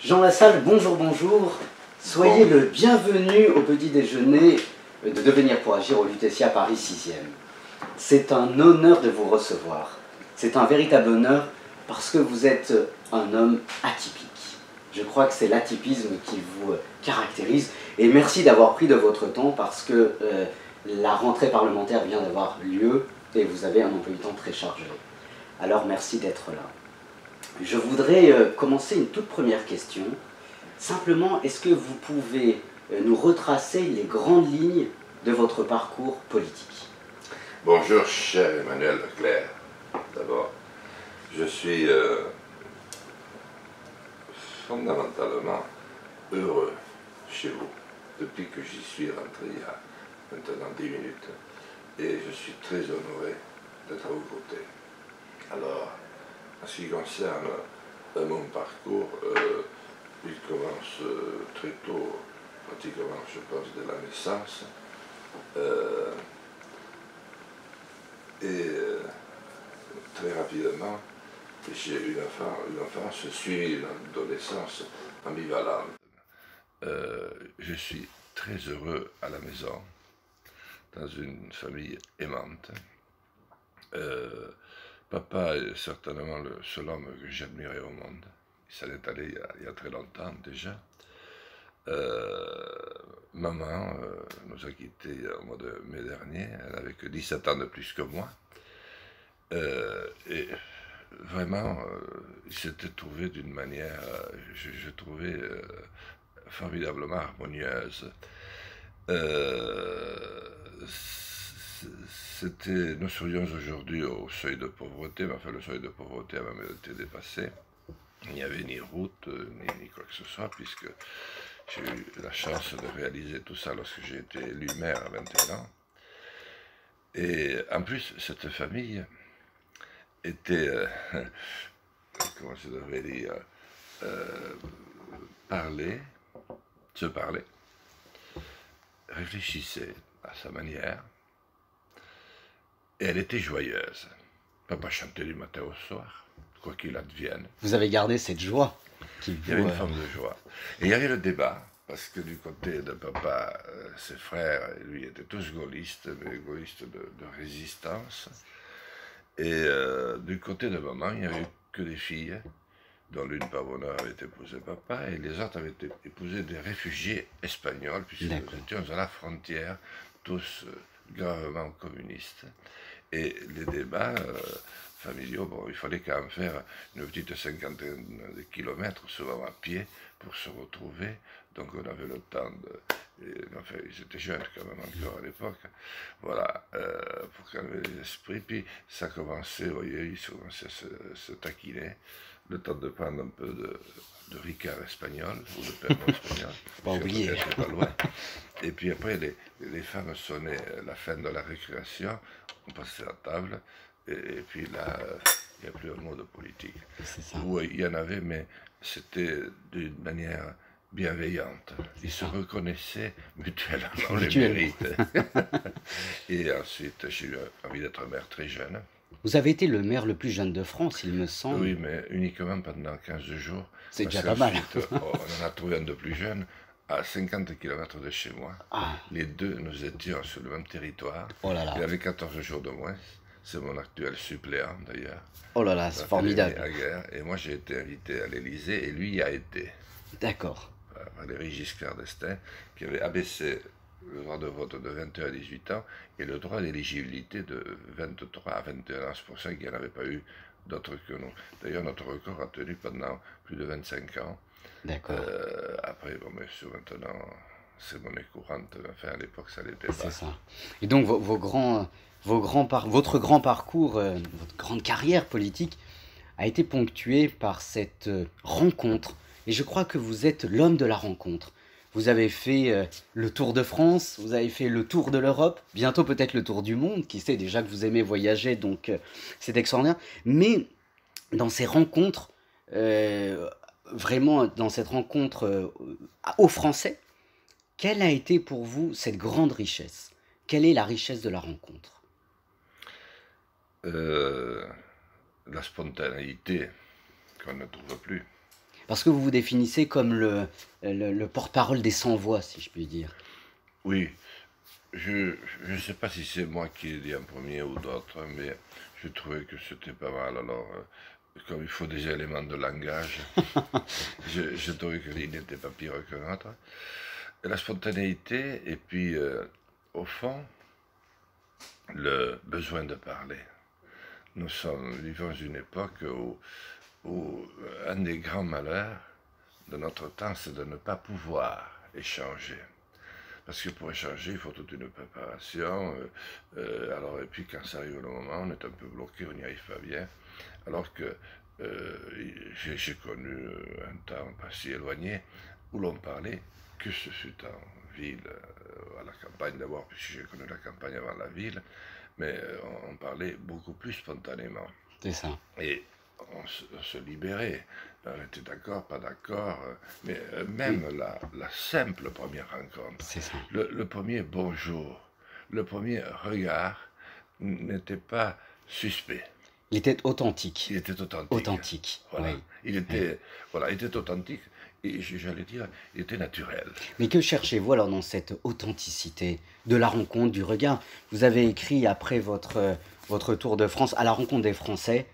Jean Lassalle, bonjour, bonjour. Soyez le bienvenu au petit déjeuner de Devenir pour Agir au Lutetia Paris 6e. C'est un honneur de vous recevoir. C'est un véritable honneur parce que vous êtes un homme atypique. Je crois que c'est l'atypisme qui vous caractérise. Et merci d'avoir pris de votre temps parce que la rentrée parlementaire vient d'avoir lieu et vous avez un emploi du temps très chargé. Alors merci d'être là. Je voudrais commencer une toute première question. Simplement, est-ce que vous pouvez nous retracer les grandes lignes de votre parcours politique? Bonjour, cher Emmanuel Leclerc. D'abord, je suis fondamentalement heureux chez vous depuis que j'y suis rentré il y a maintenant 10 minutes. Et je suis très honoré d'être à vos côtés. Alors, en ce qui concerne mon parcours, il commence très tôt, pratiquement, je pense, dès la naissance. Très rapidement, j'ai eu une enfance suivie d'une adolescence ambivalente. Je suis très heureux à la maison, dans une famille aimante. Papa est certainement le seul homme que j'admirais au monde. Il s'en est allé il y a très longtemps déjà. Maman nous a quittés au mois de mai dernier. Elle n'avait que 17 ans de plus que moi. Et vraiment, il s'était trouvé d'une manière, je trouvais, formidablement harmonieuse. Nous serions aujourd'hui au seuil de pauvreté, mais enfin le seuil de pauvreté a même été dépassé. Il n'y avait ni route, ni quoi que ce soit, puisque j'ai eu la chance de réaliser tout ça lorsque j'ai été élu maire à 21 ans. Et en plus, cette famille était, comment je devrais dire, se parlait, réfléchissait à sa manière, et elle était joyeuse. Papa chantait du matin au soir, quoi qu'il advienne. Vous avez gardé cette joie qui vous... Il y avait une forme de joie. Et il y avait le débat, parce que du côté de papa, ses frères, lui, étaient tous gaullistes, mais gaullistes de résistance. Et du côté de maman, il n'y avait que des filles, dont l'une par bonheur avait épousé papa, et les autres avaient épousé des réfugiés espagnols, puisque nous étions à la frontière, tous gravement communistes. Et les débats familiaux, bon, il fallait quand même faire une petite cinquantaine de kilomètres, souvent à pied, pour se retrouver. Donc on avait le temps enfin, ils étaient jeunes quand même encore à l'époque. Voilà, pour calmer les esprits. Puis ça commençait, vous voyez, ils commençaient à se taquiner. Le temps de prendre un peu de Ricard espagnol, ou de Pernod espagnol. Pas oublier. Pas loin. Et puis après, les femmes sonnaient la fin de la récréation, on passait à table, et puis là, il n'y a plus un mot de politique. Où il y en avait, mais c'était d'une manière bienveillante. Ils se reconnaissaient mutuellement les mérites. Et ensuite, j'ai eu envie d'être maire très jeune. Vous avez été le maire le plus jeune de France, il me semble. Oui, mais uniquement pendant 15 jours. C'est déjà pas mal. On en a trouvé un de plus jeune, à 50 km de chez moi. Ah. Les deux, nous étions sur le même territoire. Oh là là. Il avait 14 jours de moins. C'est mon actuel suppléant, d'ailleurs. Oh là là, c'est formidable. Et moi, j'ai été invité à l'Élysée, et lui y a été. D'accord. Valéry Giscard d'Estaing, qui avait abaissé le droit de vote de 21 à 18 ans et le droit d'éligibilité de 23 à 21 ans. C'est pour ça qu'il n'y en avait pas eu d'autres que nous. D'ailleurs, notre record a tenu pendant plus de 25 ans. D'accord. Après, bon, mais maintenant, c'est monnaie courante. Enfin, à l'époque, ça l'était pas. C'est ça. Et donc, votre grand parcours, votre grande carrière politique a été ponctuée par cette rencontre. Et je crois que vous êtes l'homme de la rencontre. Vous avez fait le tour de France, vous avez fait le tour de l'Europe, bientôt peut-être le tour du monde, qui sait déjà que vous aimez voyager, donc c'est extraordinaire. Mais dans ces rencontres, vraiment dans cette rencontre aux Français, quelle a été pour vous cette grande richesse? Quelle est la richesse de la rencontre? La spontanéité qu'on ne trouve plus. Parce que vous vous définissez comme le porte-parole des sans-voix, si je puis dire. Oui, je ne sais pas si c'est moi qui l'ai dit en premier ou d'autres, mais je trouvais que c'était pas mal. Alors, comme il faut des éléments de langage, je trouvais que l'île n'était pas pire que l'autre. La spontanéité, et puis, au fond, le besoin de parler. Vivons une époque où un des grands malheurs de notre temps, c'est de ne pas pouvoir échanger. Parce que pour échanger, il faut toute une préparation. Alors, et puis quand ça arrive le moment, on est un peu bloqué, on n'y arrive pas bien. Alors que j'ai connu un temps pas si éloigné où l'on parlait, que ce fut en ville, à la campagne d'abord, puisque j'ai connu la campagne avant la ville, mais on parlait beaucoup plus spontanément. C'est ça. Et on se libérait. On était d'accord, pas d'accord, mais même Oui. la simple première rencontre, C'est ça. le premier bonjour, le premier regard n'était pas suspect. Il était authentique. Il était authentique. Authentique, Voilà. oui. Il était, voilà, il était authentique et j'allais dire, il était naturel. Mais que cherchez-vous alors dans cette authenticité de la rencontre, du regard? Vous avez écrit après votre tour de France à la rencontre des Français,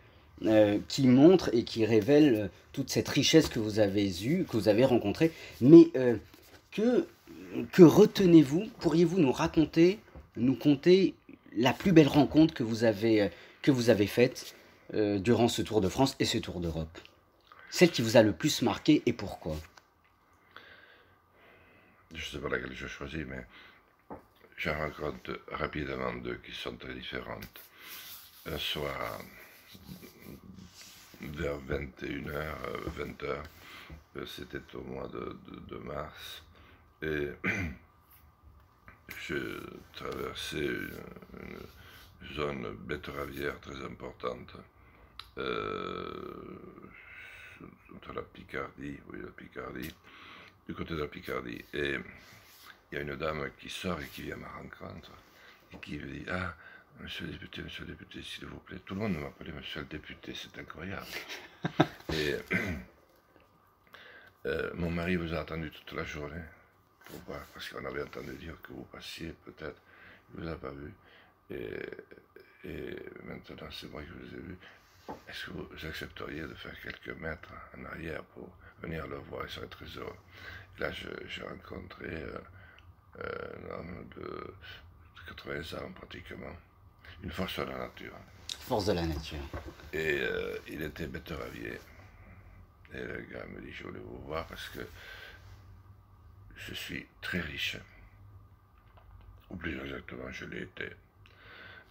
qui montre et qui révèle toute cette richesse que vous avez eue, que vous avez rencontrée. Mais que, que retenez-vous? Pourriez-vous nous raconter, nous conter la plus belle rencontre que vous avez faite durant ce Tour de France et ce Tour d'Europe? Celle qui vous a le plus marqué et pourquoi? Je ne sais pas laquelle je choisis, mais j'en rencontre rapidement deux qui sont très différentes. Un soir, vers 21h, 20h, c'était au mois de mars, et je traversais une zone betteravière très importante, entre la Picardie, oui, la Picardie, du côté de la Picardie. Et il y a une dame qui sort et qui vient à ma rencontre, et qui me dit: ah, monsieur le député, s'il vous plaît. Tout le monde m'appelait monsieur le député, c'est incroyable. Et mon mari vous a attendu toute la journée pour voir, parce qu'on avait entendu dire que vous passiez, peut-être. Il ne vous a pas vu. Et maintenant, c'est moi qui vous ai vu. Est-ce que vous accepteriez de faire quelques mètres en arrière pour venir le voir? Il serait très heureux. Et là, j'ai rencontré un homme de 80 ans pratiquement, une force de la nature. Force de la nature. Et il était betteravier. Et le gars me dit: je voulais vous voir parce que je suis très riche. Ou plus exactement, je l'ai été.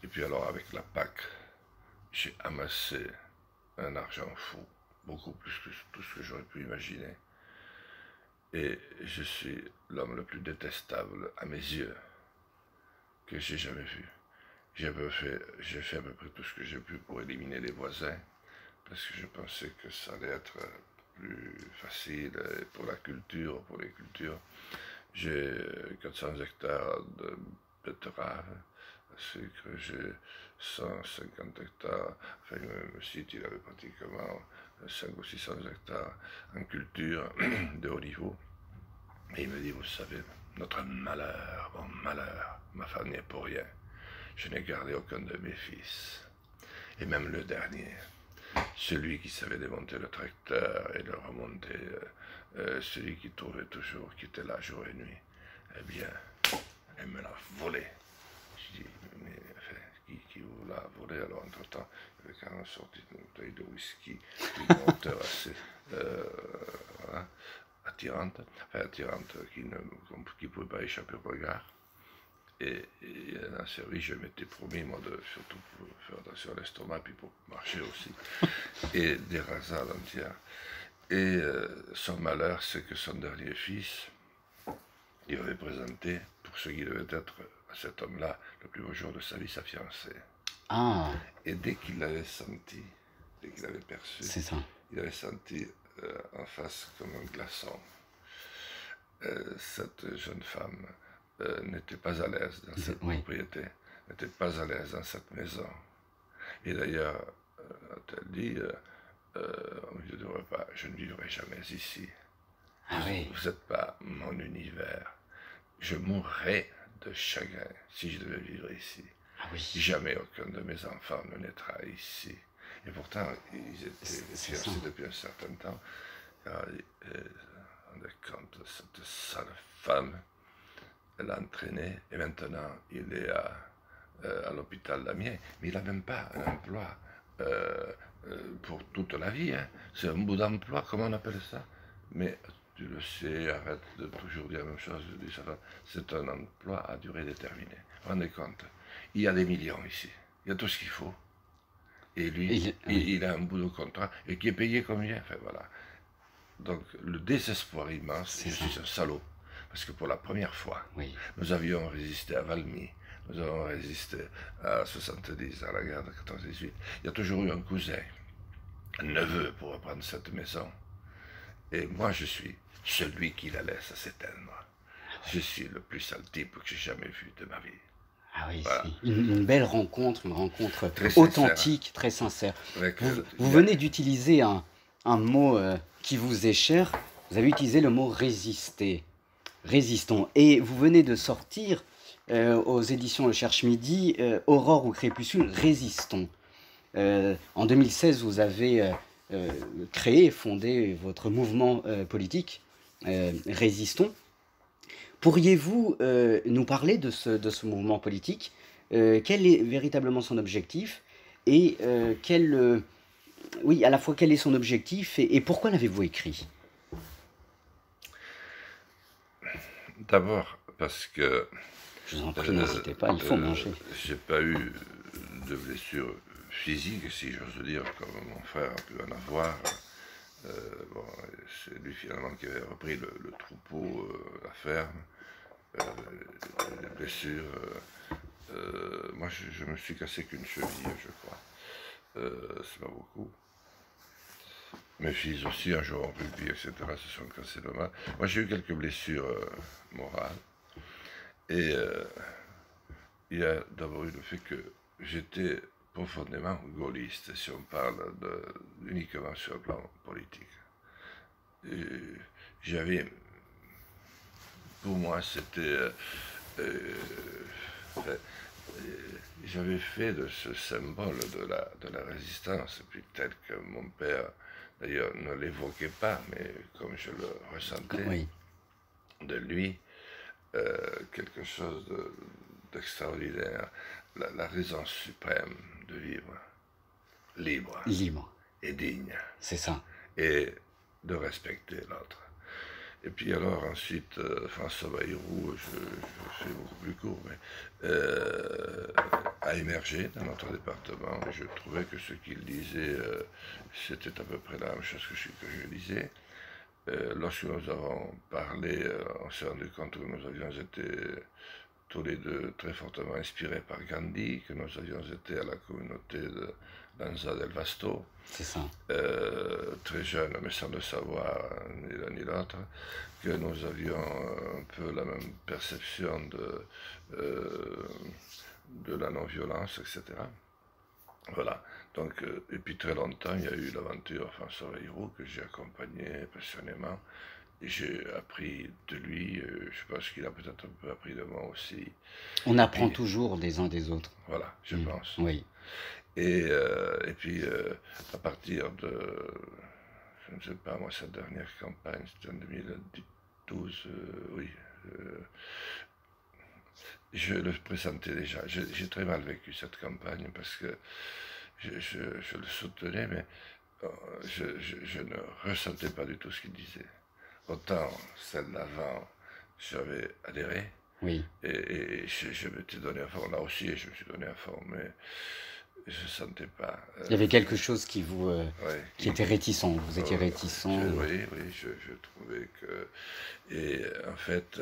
Et puis alors, avec la PAC, j'ai amassé un argent fou, beaucoup plus que tout ce que j'aurais pu imaginer. Et je suis l'homme le plus détestable à mes yeux que j'ai jamais vu. J'ai fait à peu près tout ce que j'ai pu pour éliminer les voisins, parce que je pensais que ça allait être plus facile pour la culture, pour les cultures. J'ai 400 hectares de betteraves, c'est que j'ai 150 hectares, enfin le site il avait pratiquement 500 ou 600 hectares en culture de haut niveau. Et il me dit: vous savez, notre malheur, mon malheur, ma femme n'y est pour rien. Je n'ai gardé aucun de mes fils. Et même le dernier, celui qui savait démonter le tracteur et le remonter, celui qui trouvait toujours, qui était là jour et nuit, eh bien, elle me l'a volé. Je dis: mais enfin, qui vous l'a volé? Alors, entre-temps, il avait quand même sorti une bouteille de whisky, une monteur assez voilà, attirante, qui ne pouvait pas échapper au regard. Et dans le service, je m'étais promis, moi, de surtout pour faire attention à l'estomac, puis pour marcher aussi, et des rasades entières. Et son malheur, c'est que son dernier fils, il avait présenté, pour ce qui devait être à cet homme-là, le plus beau jour de sa vie, sa fiancée. Ah, Et dès qu'il l'avait senti, dès qu'il l'avait perçu, c'est ça. il avait senti en face comme un glaçon. Cette jeune femme n'était pas à l'aise dans cette propriété, n'était pas à l'aise dans cette maison. Et d'ailleurs, a-t-elle dit, au milieu du repas, je ne vivrai jamais ici. Ah oui. Vous n'êtes pas mon univers. Je mourrais de chagrin si je devais vivre ici. Ah oui. Jamais aucun de mes enfants ne naîtra ici. Et pourtant, ils étaient fiancés depuis un certain temps. On est compte, cette sale femme, elle l'a entraîné, et maintenant il est à l'hôpital d'Amiens, mais il n'a même pas un emploi pour toute la vie. Hein. C'est un bout d'emploi, comment on appelle ça? Mais tu le sais, arrête de toujours dire la même chose, je dis ça. C'est un emploi à durée déterminée. Vous vous rendez compte? Il y a des millions ici, il y a tout ce qu'il faut. Et lui, il a un bout de contrat, et qui est payé combien? Enfin voilà. Donc le désespoir immense, je suis un salaud. Parce que pour la première fois, nous avions résisté à Valmy, nous avons résisté à 70, à la guerre de 14-18. Il y a toujours eu un cousin, un neveu pour reprendre cette maison. Et moi, je suis celui qui la laisse s'éteindre. Je suis le plus sale type que j'ai jamais vu de ma vie. Ah oui, voilà. C'est une belle rencontre, une rencontre très authentique, très sincère. Vous venez d'utiliser un mot qui vous est cher, vous avez utilisé le mot résister. Résistons. Et vous venez de sortir aux éditions Le Cherche Midi, Aurore ou Crépuscule, Résistons. En 2016, vous avez créé, fondé votre mouvement politique, Résistons. Pourriez-vous nous parler de ce mouvement politique? Quel est véritablement son objectif? Et oui, à la fois quel est son objectif et pourquoi l'avez-vous écrit? D'abord parce que... Je vous en prie, n'hésitez pas, il faut manger. J'ai pas eu de blessure physique, si j'ose dire, comme mon frère a pu en avoir. Bon, c'est lui finalement qui avait repris le troupeau, la ferme, les blessures. Moi, je me suis cassé qu'une cheville, je crois. C'est pas beaucoup. Mes fils aussi, un jour en rugby, etc., se sont cassés le mal. Moi, j'ai eu quelques blessures morales. Et il y a d'abord eu le fait que j'étais profondément gaulliste, si on parle uniquement sur le plan politique. J'avais, pour moi, c'était... j'avais fait de ce symbole de la résistance, puis tel que mon père, d'ailleurs, ne l'évoquait pas, mais comme je le ressentais de lui, quelque chose d'extraordinaire, la raison suprême de vivre, libre et digne. C'est ça. Et de respecter l'autre. Et puis alors ensuite, François Bayrou, je fais beaucoup plus court, mais a émergé dans notre département. Et je trouvais que ce qu'il disait, c'était à peu près la même chose que je disais. Lorsque nous avons parlé, on s'est rendu compte que nous avions été tous les deux très fortement inspirés par Gandhi, que nous avions été à la communauté de Lanza del Vasto. C'est ça. Très jeunes, mais sans le savoir, ni l'un ni l'autre, que nous avions un peu la même perception de la non-violence, etc. Voilà. Donc, et puis très longtemps, il y a eu l'aventure François Bayrou que j'ai accompagné passionnément. Et j'ai appris de lui, je pense qu'il a peut-être un peu appris de moi aussi. On apprend toujours des uns des autres. Voilà, je pense. Oui. Et puis, à partir de, je ne sais pas, moi, sa dernière campagne, c'était en 2012, oui. Je le pressentais déjà. J'ai très mal vécu cette campagne parce que je le soutenais, mais je ne ressentais pas du tout ce qu'il disait. Autant celle d'avant, j'avais adhéré, et je m'étais donné à fond, là aussi, je me suis donné à fond, mais je ne sentais pas. Il y avait quelque chose qui vous qui était réticent, vous étiez réticent. Oui, je trouvais que... Et en fait,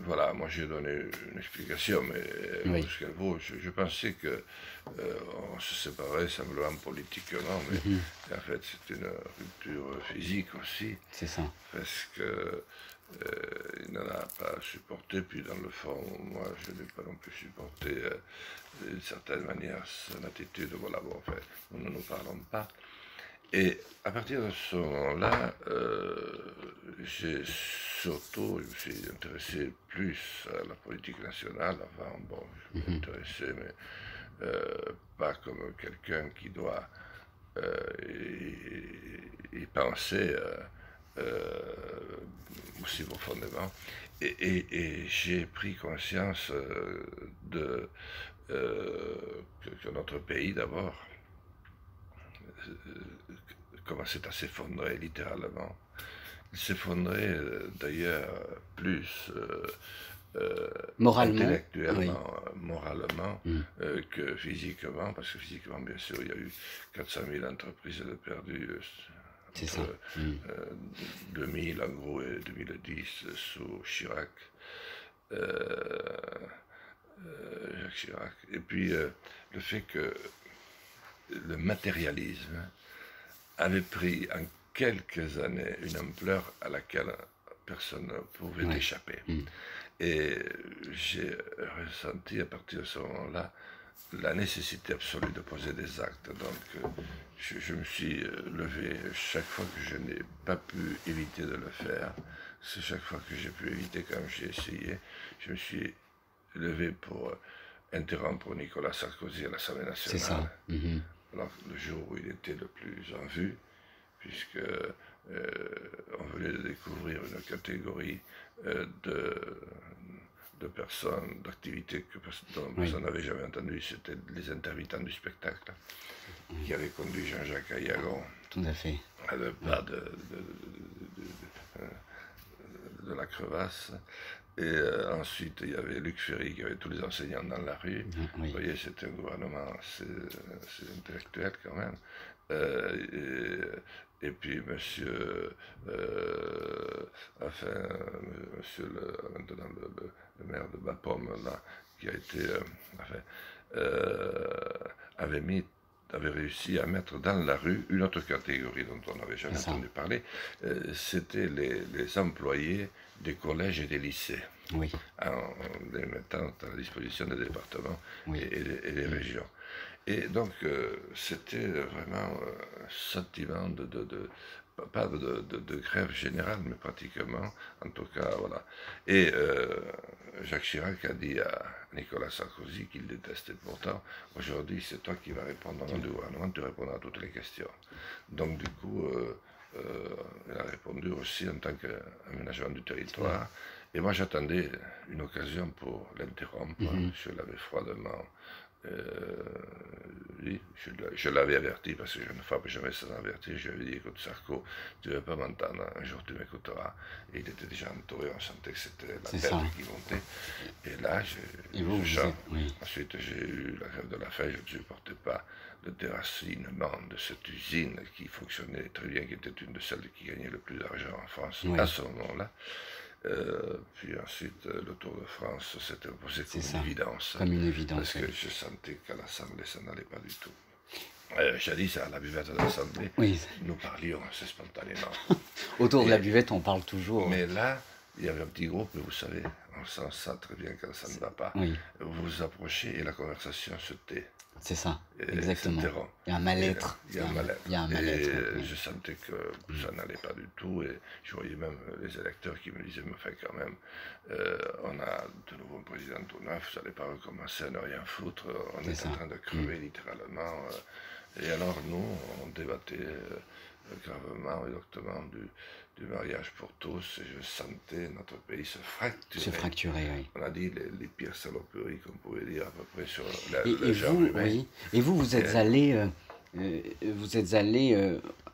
Voilà, moi j'ai donné une explication, mais Oui. ce qu'elle vaut, je pensais que on se séparait simplement politiquement, mais Mhm. en fait c'est une rupture physique aussi, C'est ça. parce que il n'en a pas supporté, puis dans le fond, moi je n'ai pas non plus supporté d'une certaine manière son attitude, voilà, bon, enfin, nous ne nous parlons pas. Et à partir de ce moment-là, j'ai surtout, je me suis intéressé plus à la politique nationale. Avant, bon, je Mhm. m'intéressais, mais pas comme quelqu'un qui doit y penser aussi profondément. Et j'ai pris conscience que notre pays, d'abord, commençait à s'effondrer littéralement. Il s'effondrait d'ailleurs plus Moralement, oui. intellectuellement, moralement Mhm. que physiquement, parce que physiquement, bien sûr, il y a eu 400 000 entreprises de perdues C'est ça. entre Mhm. 2000 en gros et 2010 sous Chirac. Jacques Chirac. Et puis le fait que le matérialisme avait pris en quelques années une ampleur à laquelle personne ne pouvait Ouais. échapper. Mhm. Et j'ai ressenti à partir de ce moment-là la nécessité absolue de poser des actes. Donc je me suis levé chaque fois que je n'ai pas pu éviter de le faire. C'est chaque fois que j'ai pu éviter, quand j'ai essayé, je me suis levé pour interrompre Nicolas Sarkozy à l'Assemblée C'est nationale. ça. Mhm. Alors, le jour où il était le plus en vue, puisque on venait de découvrir une catégorie de personnes, d'activités dont Oui. personne n'avait jamais entendu, c'était les intermittents du spectacle, qui avaient conduit Jean-Jacques Ayagon Tout à fait. à le pas de la crevasse. Et ensuite, il y avait Luc Ferry qui avait tous les enseignants dans la rue. Oui. Vous voyez, c'était un gouvernement assez intellectuel quand même. Et puis maintenant le maire de Bapaume, là, qui a été, enfin, avait mis avait réussi à mettre dans la rue une autre catégorie dont on n'avait jamais entendu parler, c'était les employés des collèges et des lycées, Oui. en les mettant à la disposition des départements Oui. et des régions. Et donc, c'était vraiment un sentiment pas de grève générale, mais pratiquement, en tout cas, voilà. Et Jacques Chirac a dit à Nicolas Sarkozy, qu'il détestait pourtant, aujourd'hui c'est toi qui vas répondre au nom du gouvernement, tu répondras à toutes les questions. Donc du coup, il a répondu aussi en tant qu'aménagement du territoire. Et moi j'attendais une occasion pour l'interrompre. Je l'avais froidement oui, je l'avais averti parce que je ne frappe jamais sans avertir. Je lui avais dit, écoute Sarko, tu ne veux pas m'entendre, un jour tu m'écouteras. Et il était déjà entouré, on sentait que c'était la bête qui montait. Et là, ensuite j'ai eu la grève de la faim, je ne supportais pas le déracinement de cette usine qui fonctionnait très bien, qui était une de celles qui gagnait le plus d'argent en France à ce moment-là. Puis ensuite, le Tour de France s'est imposé comme une évidence. Comme une évidence. Parce que je sentais qu'à l'Assemblée, ça n'allait pas du tout. Jadis, à la buvette de l'Assemblée, nous parlions assez spontanément. Autour de la buvette, on parle toujours. Mais là, il y avait un petit groupe, vous savez, on sent ça très bien quand ça ne va pas. Vous vous approchez et la conversation se tait. C'est ça, exactement. Il y a un mal-être. Il y a un mal-être. Il y a un mal-être. Et je sentais que ça n'allait pas du tout. Et je voyais même les électeurs qui me disaient, mais enfin quand même, on a de nouveau un président tout neuf, ça n'allait pas recommencer à ne rien foutre. On est en train de crever littéralement. Et alors nous, on débattait gravement et doctement du mariage pour tous, et je sentais notre pays se fracturer. Se fracturer, oui. On a dit les pires saloperies qu'on pouvait dire à peu près sur le genre humain. Oui. Et vous êtes allé...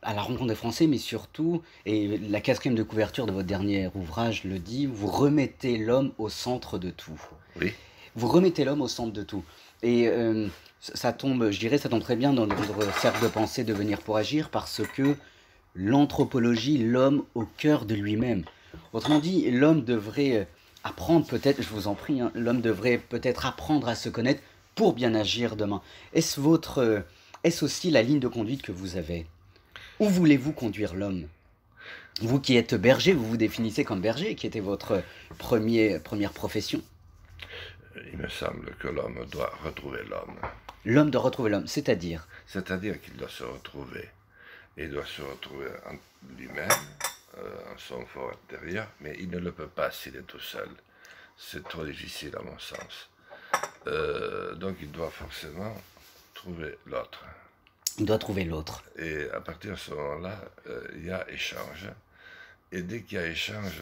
à la rencontre des Français, mais surtout, et la 4e de couverture de votre dernier ouvrage le dit, vous remettez l'homme au centre de tout. Oui. Vous remettez l'homme au centre de tout. Et ça tombe, je dirais, ça tombe très bien dans notre cercle de pensée Devenir pour agir, parce que l'anthropologie, l'homme au cœur de lui-même. Autrement dit, l'homme devrait apprendre peut-être, je vous en prie, hein, l'homme devrait peut-être apprendre à se connaître pour bien agir demain. Est-ce aussi la ligne de conduite que vous avez? Où voulez-vous conduire l'homme? Vous qui êtes berger, vous vous définissez comme berger, qui était votre première profession. Il me semble que l'homme doit retrouver l'homme. L'homme doit retrouver l'homme, c'est-à-dire? C'est-à-dire qu'il doit se retrouver. Et il doit se retrouver en lui-même, en son fort intérieur, mais il ne le peut pas s'il est tout seul. C'est trop difficile à mon sens. Donc il doit forcément trouver l'autre. Il doit trouver l'autre. Et à partir de ce moment-là, il y a échange. Et dès qu'il y a échange,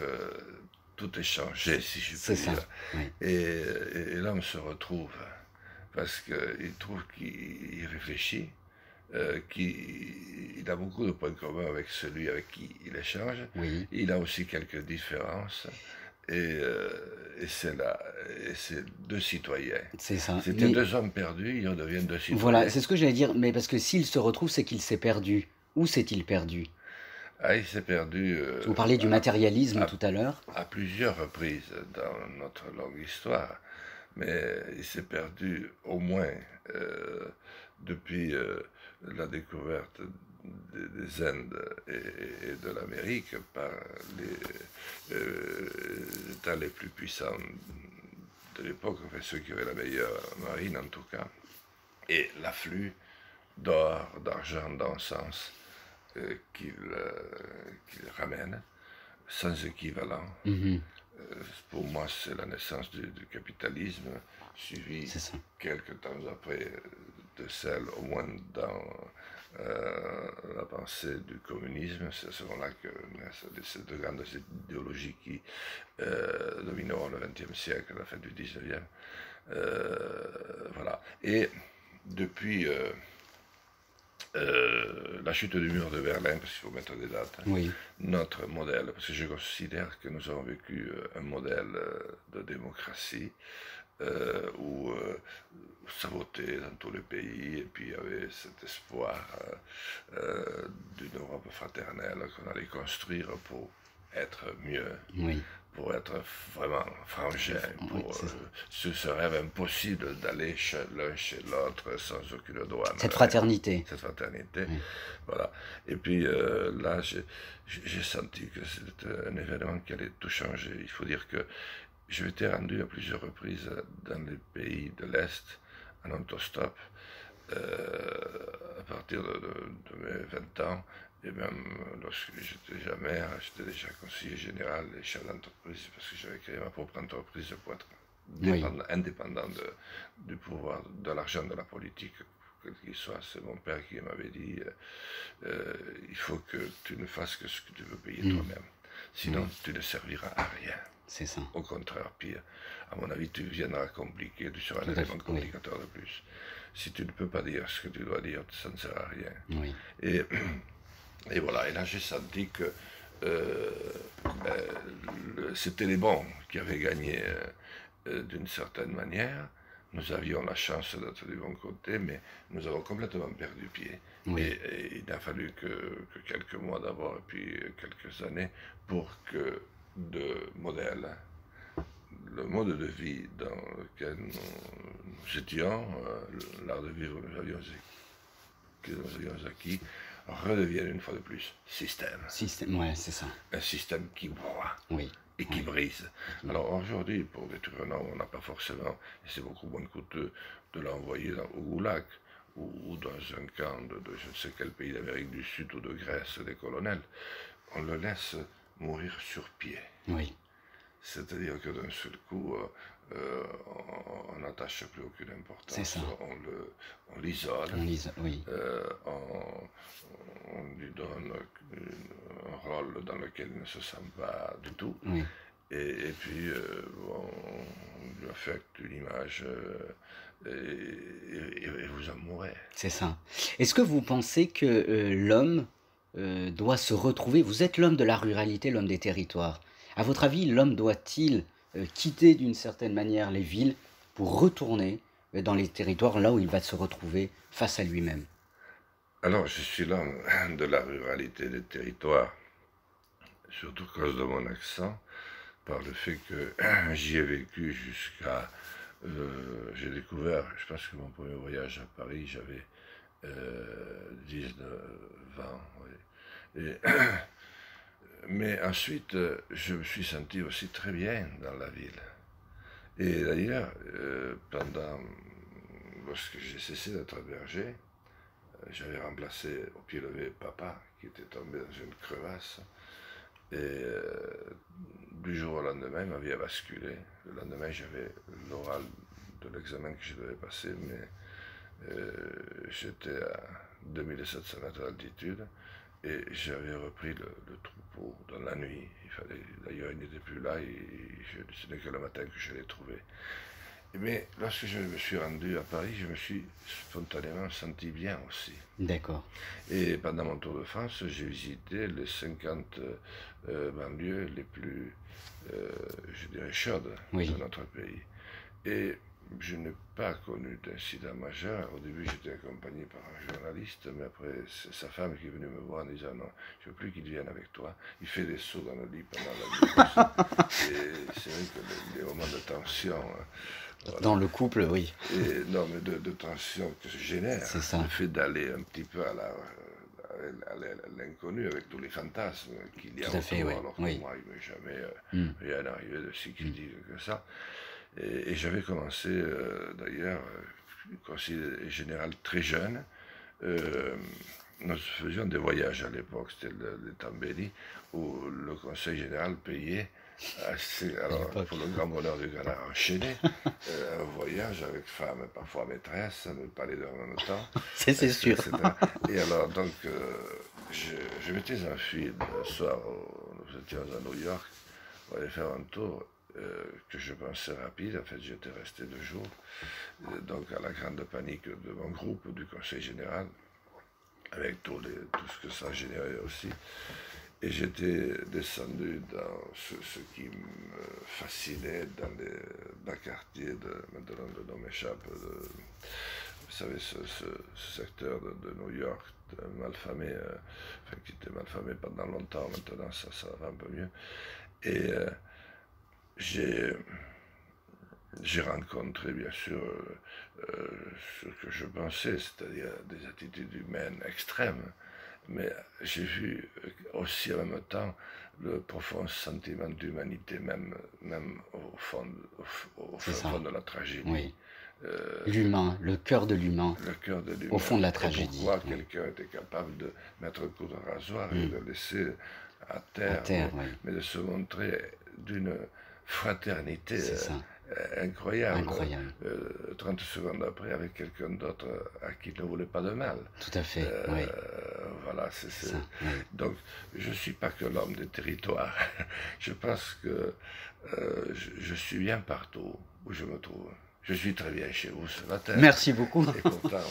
tout est changé, si je C'est puis ça, dire. oui. Et l'homme se retrouve, parce qu'il trouve qu'il réfléchit, qu'il a beaucoup de points communs avec celui avec qui il échange. Oui. Il a aussi quelques différences. Et c'est deux citoyens. C'est ça. C'était Mais deux hommes perdus, ils redeviennent deux citoyens. voilà, c'est ce que j'allais dire. Mais parce que s'il se retrouve, c'est qu'il s'est perdu. Où s'est-il perdu? Ah, il s'est perdu Vous parliez du matérialisme à, tout à l'heure. à plusieurs reprises dans notre longue histoire, mais il s'est perdu au moins depuis la découverte des Indes et de l'Amérique par les États les plus puissants de l'époque, enfin ceux qui avaient la meilleure marine en tout cas, et l'afflux d'or, d'argent, d'encens qu'il ramène, sans équivalent. Mhm. Pour moi, c'est la naissance du capitalisme, suivi quelques temps après de celle, au moins dans la pensée du communisme. C'est à ce moment-là que naissent ces deux grandes idéologies qui domineront le XXe siècle, à la fin du XIXe. Voilà. Et depuis la chute du mur de Berlin, parce qu'il faut mettre des dates, Oui. notre modèle, parce que je considère que nous avons vécu un modèle de démocratie où ça votait dans tous les pays, et puis il y avait cet espoir d'une Europe fraternelle qu'on allait construire pour être mieux. Oui. Pour être vraiment frangin, pour ce rêve impossible d'aller l'un chez l'autre sans aucune douane. Cette fraternité. Cette fraternité, voilà. Et puis là, j'ai senti que c'était un événement qui allait tout changer. Il faut dire que je m'étais rendu à plusieurs reprises dans les pays de l'Est, en autostop, à partir de mes 20 ans. Et même lorsque j'étais déjà maire, j'étais déjà conseiller général et chef d'entreprise, parce que j'avais créé ma propre entreprise pour être indépendant du pouvoir, de l'argent, de la politique, quel qu'il soit. C'est mon père qui m'avait dit il faut que tu ne fasses que ce que tu veux payer toi-même. Sinon, tu ne serviras à rien. C'est ça. Au contraire, pire. À mon avis, tu viendras compliquer, tu seras un élément complicateur de plus. Si tu ne peux pas dire ce que tu dois dire, ça ne sert à rien. Oui. Et voilà, et là j'ai senti que c'était les bons qui avaient gagné d'une certaine manière. Nous avions la chance d'être du bon côté, mais nous avons complètement perdu pied. Oui. Et il n'a fallu que quelques mois d'abord, et puis quelques années, pour que de modèles, le mode de vie dans lequel nous étions, l'art de vivre que nous avions acquis, redevienne une fois de plus système. Système, ouais, c'est ça. Un système qui broie et qui brise. Alors aujourd'hui, pour détruire un homme, on n'a pas forcément, et c'est beaucoup moins coûteux, de l'envoyer au Goulag ou dans un camp de je ne sais quel pays d'Amérique du Sud ou de Grèce, des colonels. On le laisse mourir sur pied. Oui. C'est-à-dire que d'un seul coup, on n'attache plus aucune importance. C'est ça. On l'isole. Oui. On lui donne un rôle dans lequel il ne se sent pas du tout. Oui. Et puis, on lui affecte une image et vous en mourrez. C'est ça. Est-ce que vous pensez que l'homme doit se retrouver? Vous êtes l'homme de la ruralité, l'homme des territoires. À votre avis, l'homme doit-il quitter d'une certaine manière les villes pour retourner dans les territoires, là où il va se retrouver face à lui-même? Alors, je suis l'homme de la ruralité des territoires. surtout à cause de mon accent, par le fait que j'y ai vécu jusqu'à... j'ai découvert, je pense que mon premier voyage à Paris, j'avais 19 ans. Oui. Mais ensuite, je me suis senti aussi très bien dans la ville. Et d'ailleurs, lorsque j'ai cessé d'être berger, j'avais remplacé au pied levé papa, qui était tombé dans une crevasse. Et du jour au lendemain, ma vie a basculé. Le lendemain, j'avais l'oral de l'examen que je devais passer, mais j'étais à 2700 mètres d'altitude et j'avais repris le troupeau dans la nuit. D'ailleurs, il n'était plus là, ce n'est que le matin que je l'ai trouvé. Mais lorsque je me suis rendu à Paris, je me suis spontanément senti bien aussi. D'accord. Et pendant mon tour de France, j'ai visité les 50 banlieues les plus, je dirais, chaudes de notre pays. Et je n'ai pas connu d'incident majeur. Au début, j'étais accompagné par un journaliste, mais après, c'est sa femme qui est venue me voir en disant non, je ne veux plus qu'il vienne avec toi. Il fait des sauts dans le lit pendant la nuit. Et c'est vrai que les moments de tension. Voilà. Dans le couple, oui. Et, non, mais de tension que se génère le fait d'aller un petit peu à l'inconnu avec tous les fantasmes qu'il y a autour, alors que moi, il ne m'est jamais rien arrivé de si critique que ça. Et j'avais commencé, d'ailleurs, conseiller général très jeune. Nous faisions des voyages à l'époque, c'était les temps bénis, où le conseil général payait alors, pour le grand bonheur du gala enchaîné, un voyage avec femme, parfois maîtresse, ne pas les deux en même temps. C'est sûr. Et alors, donc, je m'étais enfui le soir, nous étions à New York, on allait faire un tour que je pensais rapide. En fait, j'étais resté 2 jours, donc à la grande panique de mon groupe, du conseil général, avec tout ce que ça générait aussi. Et j'étais descendu dans ce qui me fascinait dans les bas quartiers, maintenant le nom m'échappe, vous savez, ce secteur de New York, malfamé, enfin qui était malfamé pendant longtemps, maintenant ça va un peu mieux. Et j'ai rencontré bien sûr ce que je pensais, c'est-à-dire des attitudes humaines extrêmes. Mais j'ai vu aussi en même temps le profond sentiment d'humanité, même au fond de la tragédie. Oui. L'humain, le cœur de l'humain, au fond de la tragédie. Et pourquoi quelqu'un était capable de mettre un coup de rasoir et de laisser à terre, mais de se montrer d'une fraternité incroyable. 30 secondes après, avec quelqu'un d'autre à qui il ne voulait pas de mal. Tout à fait, voilà, Donc, je ne suis pas que l'homme des territoires. Je pense que je suis bien partout où je me trouve. Je suis très bien chez vous ce matin. Merci beaucoup. Et pourtant,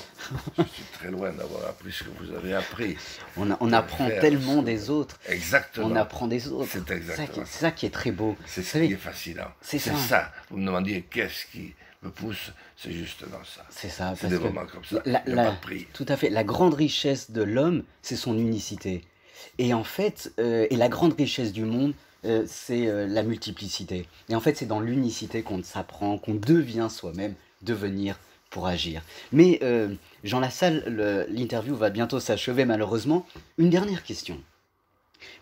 je suis très loin d'avoir appris ce que vous avez appris. On apprend tellement des autres. Exactement. On apprend des autres. C'est exactement ça qui est très beau. C'est ce qui est fascinant. C'est ça. Vous me demandiez qu'est-ce qui me pousse, c'est justement ça. C'est ça. C'est des moments comme ça. Il n'y a pas de prix. Tout à fait. La grande richesse de l'homme, c'est son unicité. Et en fait, et la grande richesse du monde, c'est la multiplicité. Et en fait, c'est dans l'unicité qu'on s'apprend, qu'on devient soi-même, devenir pour agir. Mais Jean Lassalle, l'interview va bientôt s'achever malheureusement. Une dernière question.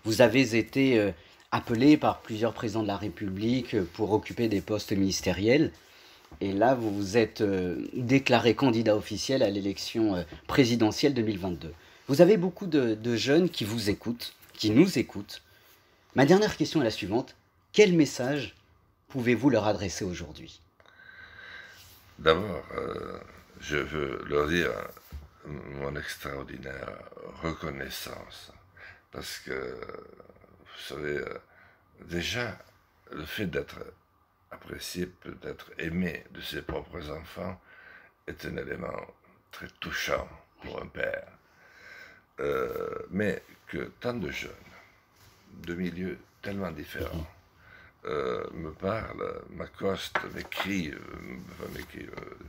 Vous avez été appelé par plusieurs présidents de la République pour occuper des postes ministériels. Et là, vous vous êtes déclaré candidat officiel à l'élection présidentielle 2022. Vous avez beaucoup de jeunes qui vous écoutent, qui nous écoutent. Ma dernière question est la suivante. Quel message pouvez-vous leur adresser aujourd'hui? D'abord, je veux leur dire mon extraordinaire reconnaissance. Parce que, vous savez, déjà, le fait d'être apprécié, peut-être aimé de ses propres enfants, est un élément très touchant pour un père. Mais que tant de jeunes, de milieux tellement différents, me parlent, m'accostent, m'écrivent,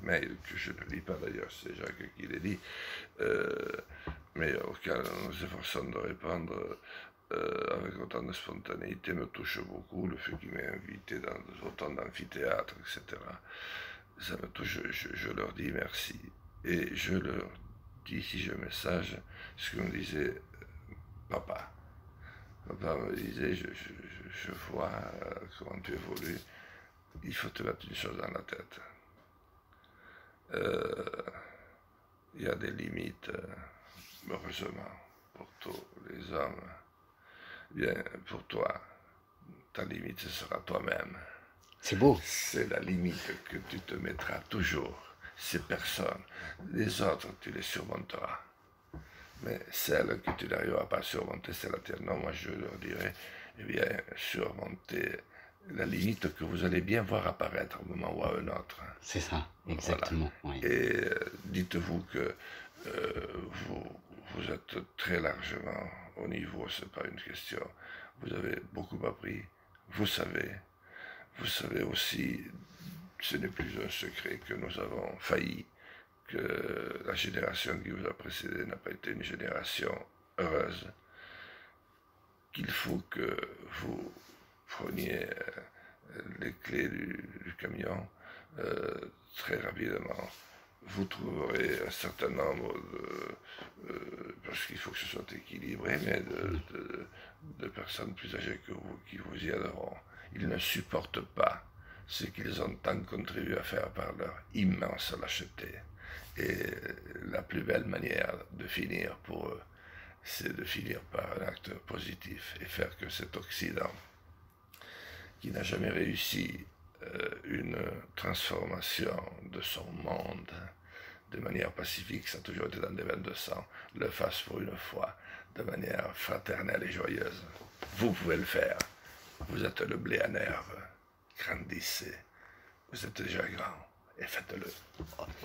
mail que je ne lis pas d'ailleurs, c'est Jacques qui les dit, mais auquel nous nous efforçons de répondre avec autant de spontanéité, me touche beaucoup. Le fait qu'il m'ait invité dans autant d'amphithéâtres, etc. Ça me touche, je leur dis merci. Et je leur dis, si j'ai un message, ce que me disait papa. Papa me disait, je vois comment tu évolues, il faut te mettre une chose dans la tête. Il y a des limites, heureusement, pour tous les hommes. Bien, pour toi, ta limite, ce sera toi-même. C'est beau. C'est la limite que tu te mettras toujours. Ces personnes, les autres, tu les surmonteras. Mais celle que tu n'arriveras pas à surmonter, c'est la tienne. Non, moi je leur dirais, eh bien, surmonter la limite que vous allez bien voir apparaître à un moment ou à un autre. C'est ça, exactement. Voilà. Oui. Et dites-vous que vous êtes très largement au niveau, c'est pas une question. Vous avez beaucoup appris, vous savez aussi, ce n'est plus un secret que nous avons failli, que la génération qui vous a précédé n'a pas été une génération heureuse, qu'il faut que vous preniez les clés du camion très rapidement. Vous trouverez un certain nombre parce qu'il faut que ce soit équilibré, mais de personnes plus âgées que vous qui vous y aideront. Ils ne supportent pas ce qu'ils ont tant contribué à faire par leur immense lâcheté. Et la plus belle manière de finir pour eux, c'est de finir par un acte positif et faire que cet Occident, qui n'a jamais réussi une transformation de son monde de manière pacifique, ça a toujours été dans des veines de sang, le fasse pour une fois de manière fraternelle et joyeuse. Vous pouvez le faire. Vous êtes le blé à nerve. Grandissez. Vous êtes déjà grand. Et faites-le.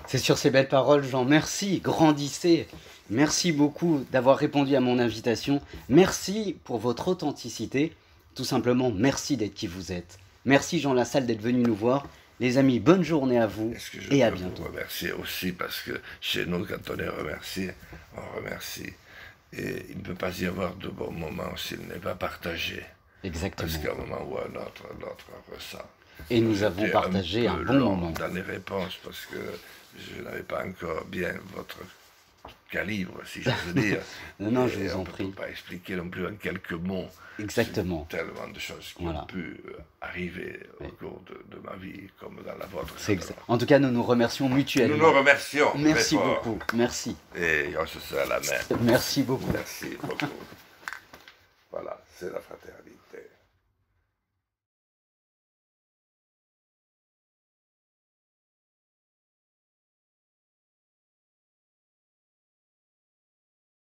C'est sur ces belles paroles, Jean. Merci, grandissez. Merci beaucoup d'avoir répondu à mon invitation. Merci pour votre authenticité. Tout simplement, merci d'être qui vous êtes. Merci, Jean Lassalle, d'être venu nous voir. Les amis, bonne journée à vous et à bientôt. Je peux vous remercier aussi parce que chez nous, quand on est remercié, on remercie. Et il ne peut pas y avoir de bons moments s'il n'est pas partagé. Exactement. Parce qu'à un moment ou à un autre, l'autre ressent. Et nous avons partagé un bon moment. Dans les réponses, parce que je n'avais pas encore bien votre calibre, si j'ose dire. Non, je vous en prie. On ne peut pas expliquer non plus en quelques mots. Exactement. Tellement de choses qui ont pu arriver au cours de ma vie, comme dans la vôtre. En tout cas, nous nous remercions mutuellement. Nous nous remercions. Merci beaucoup. Merci. Et on se serre la main. Merci beaucoup. Merci beaucoup. Voilà, c'est la fraternité.